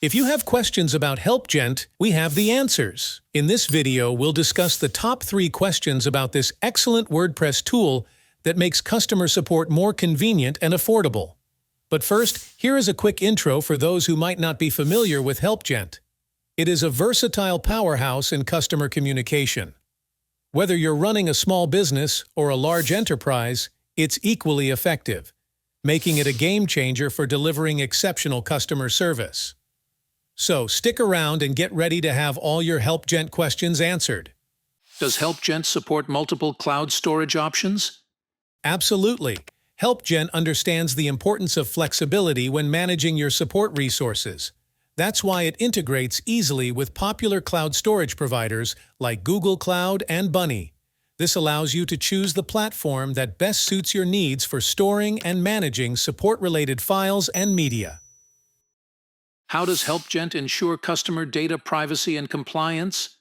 If you have questions about HelpGent, we have the answers. In this video, we'll discuss the top 3 questions about this excellent WordPress tool that makes customer support more convenient and affordable. But first, here is a quick intro for those who might not be familiar with HelpGent. It is a versatile powerhouse in customer communication. Whether you're running a small business or a large enterprise, it's equally effective, making it a game changer for delivering exceptional customer service. So stick around and get ready to have all your HelpGent questions answered. Does HelpGent support multiple cloud storage options? Absolutely. HelpGent understands the importance of flexibility when managing your support resources. That's why it integrates easily with popular cloud storage providers like Google Cloud and Bunny. This allows you to choose the platform that best suits your needs for storing and managing support-related files and media. How does HelpGent ensure customer data privacy and compliance?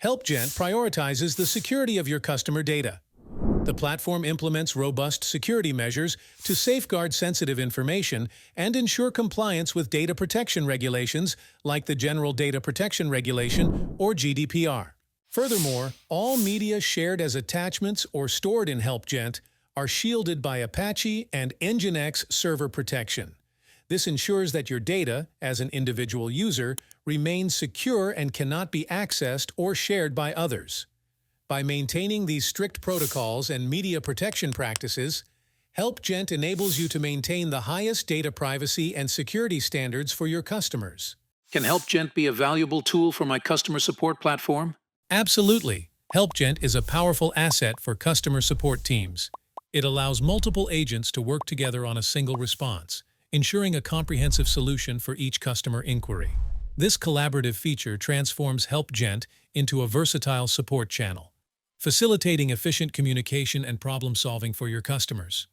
HelpGent prioritizes the security of your customer data. The platform implements robust security measures to safeguard sensitive information and ensure compliance with data protection regulations like the General Data Protection Regulation or GDPR. Furthermore, all media shared as attachments or stored in HelpGent are shielded by Apache and Nginx server protection. This ensures that your data, as an individual user, remains secure and cannot be accessed or shared by others. By maintaining these strict protocols and media protection practices, HelpGent enables you to maintain the highest data privacy and security standards for your customers. Can HelpGent be a valuable tool for my customer support platform? Absolutely. HelpGent is a powerful asset for customer support teams. It allows multiple agents to work together on a single response, ensuring a comprehensive solution for each customer inquiry. This collaborative feature transforms HelpGent into a versatile support channel, facilitating efficient communication and problem-solving for your customers.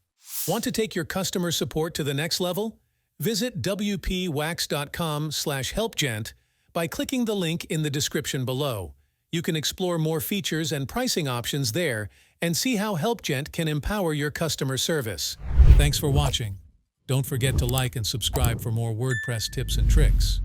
Want to take your customer support to the next level? Visit wpWax.com/HelpGent by clicking the link in the description below. You can explore more features and pricing options there and see how HelpGent can empower your customer service. Thanks for watching. Don't forget to like and subscribe for more WordPress tips and tricks.